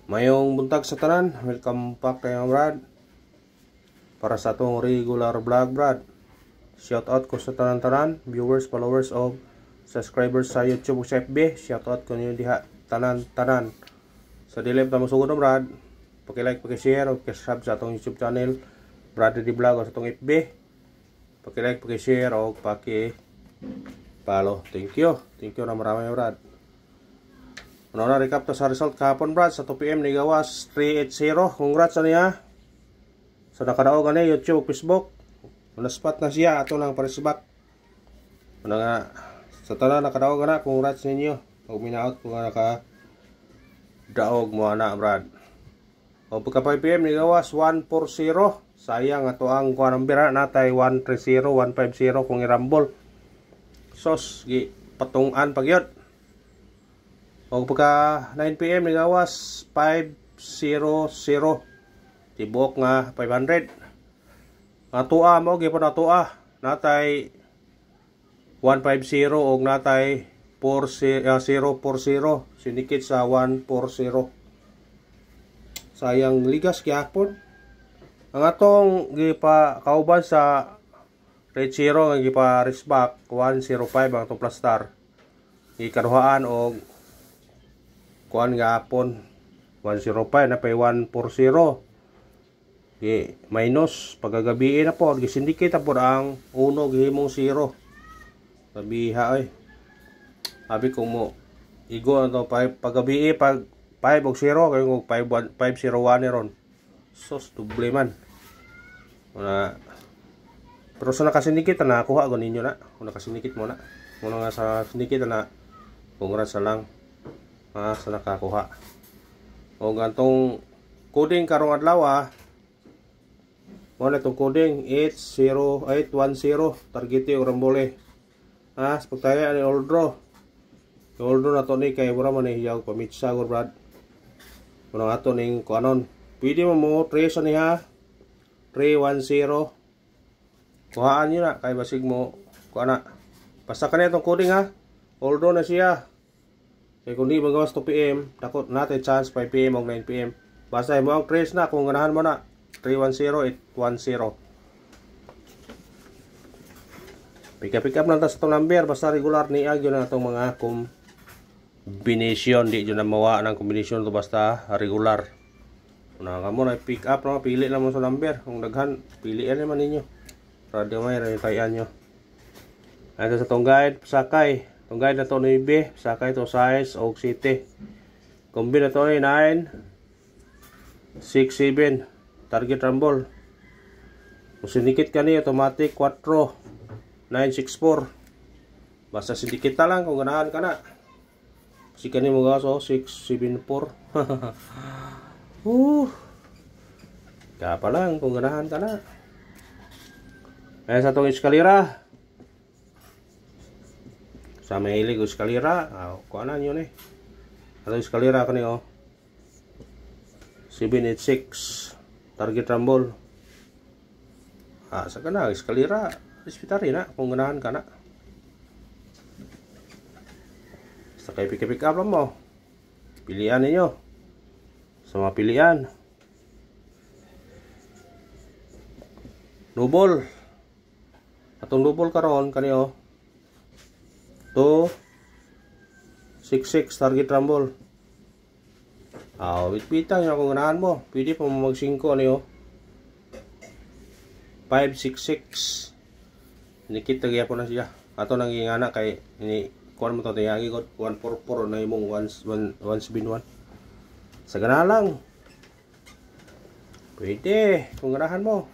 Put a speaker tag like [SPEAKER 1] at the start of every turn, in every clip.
[SPEAKER 1] Mayong buntag sa tanan, welcome back kayo Brad. Para sa atong regular vlog Brad. Shout out ko sa tanan-tanan, viewers, followers of subscribers sa YouTube o sa FB. Shout out ko niyo diha tanan-tanan. Sa dilip ta mosugod Brad. Paki-like, paki-share o paki-subscribe sa atong YouTube channel Brad di Vlog o sa atong FB. Paki-like, paki-share o paki-follow. Thank you. Thank you na marami Brad. Ano na recap to sa result kahapon Brad sa 2 PM ni gawas 380. Congrats sa niya. Sa nakadaog ani YouTube, Facebook. Spot na siya ato nang parisbak. Ano nga sa tanan nakadaog na congrats ninyo. Pag minaot ko nga naka daog mo ana Brad. O pagka 5 PM ni gawas 140. Sayang ato ang kuha ng bira natay 130, 150 kung irambol. Sos gi patungan pagyod. O pagka 9 PM ni gawas 500. Tibok nga 500. Atua mo gipon atua natay 150 og natay 040 sinikit sa 140. Sayang ligas gyapon. Ang atong gipa kauban sa Red Zero nga gipa risback 105 ang atong plastar. Ikaduhaan og kuan gapon 105 na pay 140. Minus pagagabi na po gisindicate po ang uno gihimong 0. Sabiha ay. Abi ko mo igo to paggabi pag 5 og 0 kay 501 ni ron. Sos doble man. Una pero sa nakasindicate na kuha gon ninyo na. Kung nakasindicate mo na. Muna nga sa syndicate na congrats sa lang. Sa nakakuha. O gantong coding karong adlaw mo na itong coding 80810 targete o rambole. Sa pagtaya ni Oldro. Yung Oldro na to ni kay mura man ni hiyaw pamitsa ko Brad. Muna nga to ning kuanon. Pwede mo trace niya 310. Kuhaan nyo na kay basig mo kuana. Basta ka na itong coding Oldro na siya. Kaya kung di magawas 2 PM, takot natin chance 5 PM o 9 PM. Basta mo ang trace na kung ganahan mo na 310-810. Pick up lang ta sa itong number. Basta regular ni agyo na itong mga combination. Di dyan na mawa ng combination to basta regular. Kung nakaka mo na pick up na pili lang mo sa number. Kung daghan, pilian naman ninyo. Radio may tayan nyo. Ito sa itong guide, sakay. Itong guide na ito ni B, sakay ito size o city. Combine na ito ni 9, 6, 7. Target rumble. Kung sinikit ka ni automatic 4, 964. Basta sindikit na lang kung ganahan ka na. Kasi ka ni mo gawas 674. Kaya pa lang kung ganahan ka na. Ayan sa itong eskalera. Sa may hilig o eskalera. Kuanan yun Itong eskalera ka ni 786. Target rumble. Sa ka na, eskalera. Respetary na, kung ganahan ka na. Basta kayo pick up lang mo. Pilihan ninyo. Sa mga pilihan. Double. Atong double karon kaniyo. 266 target rumble. Witpitan nyo kung ganahan mo. Pwede pa mo mag 5 ano 566. Nikita gaya po na siya. Ato nang ingana kay ini kuan mo to tayagi ko 144 na imong 171. Sa ganahan lang. Pwede kung ganahan mo.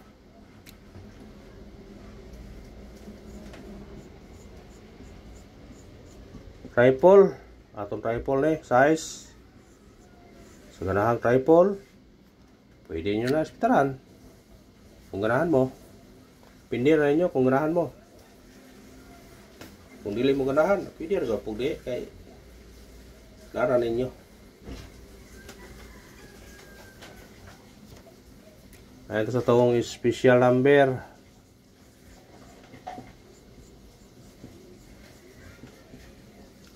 [SPEAKER 1] Triple. Atong triple size. Sa ganahang triple, pwede nyo na ispitaran. Kung ganahan mo, pindi na ninyo kung ganahan mo. Kung dili mo ganahan, pwede rin kung di, kay lara ninyo. Ayan ito sa tawong special number.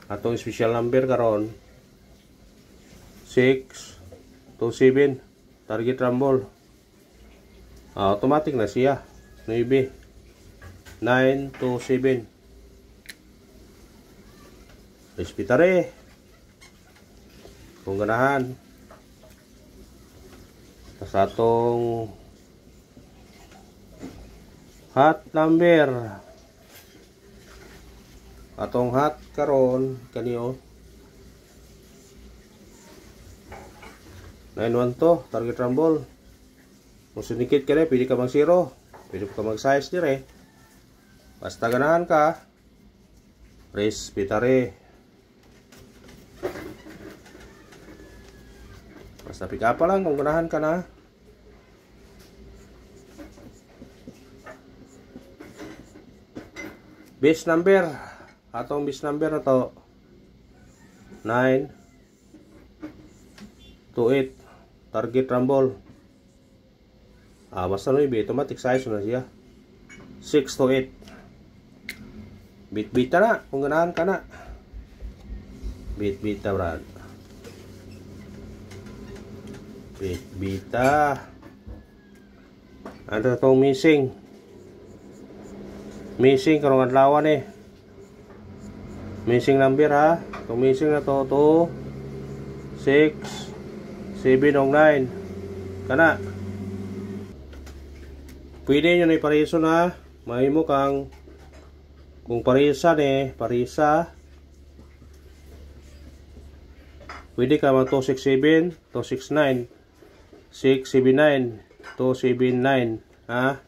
[SPEAKER 1] Atong special number karon 6 27 target rumble. Automatic na siya. 9 927. Respitare. Kung ganahan. Sa atong hot number. Atong hot karon kaniyo 912 target rumble. Kung sinikit ka rin, pwede ka mag 0, pwede ka mag size dire. Basta ganahan ka. Respitare. Basta pick up pa lang kung ganahan ka na. Base number. Atong base number na to 9 to 8 target rumble. Basta no, automatic size na siya. 6 to 8. Bit-bita na kung ganahan ka na. Bit-bita, brad. Bit-bita. Ano itong missing? Missing karong adlaw ni. Missing number ha. Itong missing na to 2 6 7 o 9. Kana. Pwede nyo na ipariso na. Mahimo kang kung parisa ni, parisa. Pwede ka mag 267, 269, 679, 279. Ha?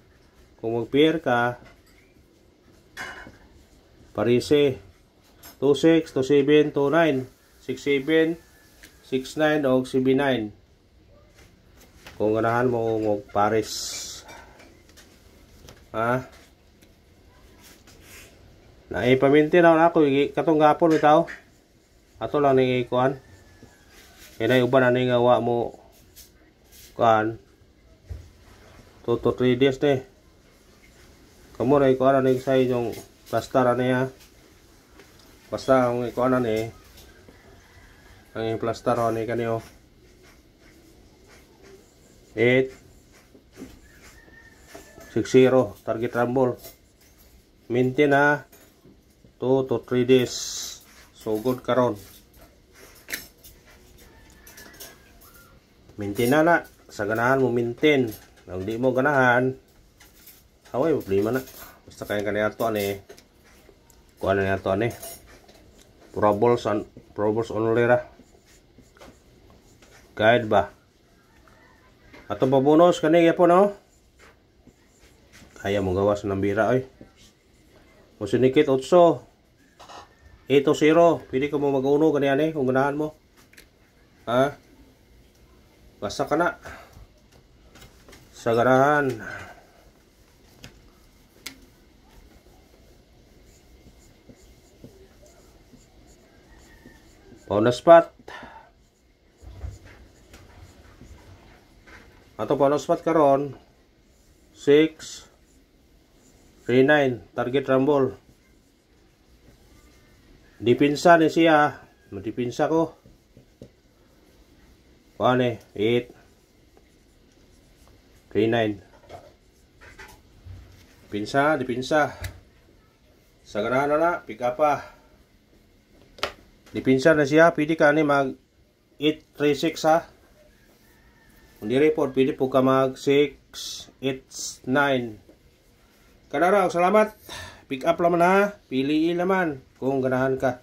[SPEAKER 1] Kung mag-pair ka, parise 26, 27, 29, 67, 69 o 79. Kung ganahan mo mag-pares. Ha? Naipaminti na ako katong gapon bitaw. Ato lang ni kuan. Kaya uban ani nga wa mo kuan. 2 to 3 days ni. Kamo na kuan ani sa yung plaster ani ha. Basta ang kuan ani ang plaster ani kanyo. 8 60 target rumble. Minti na 2 to 3 days. So good karon. Maintain na. Sa ganahan mo maintain. Nang di mo ganahan, away problema na. Basta kaya kanina ito ani. Kuha na ito ani. Proballs only ra. Guide ba? Ato pa bonus kanina po no. Kaya mo gawas ng bira ay. Kung sinikit 8 8-0, pwede ka mo mag-uno ganyan kung ganahan mo. Ha? Basta ka na. Sa ganahan. Pauna spot. Ato pauna spot karon 6 39 target rumble. Dipinsa ni siya. Madipinsa ko. Kuha ni. 8. 39. Dipinsa. Sa ganahan na. Pick up pa. Dipinsa na siya. Pwede ka ni mag 836 ha. Kung di report, pwede po ka mag 689. Kanara, salamat. Pick up naman ha. Piliin naman kung ganahan ka.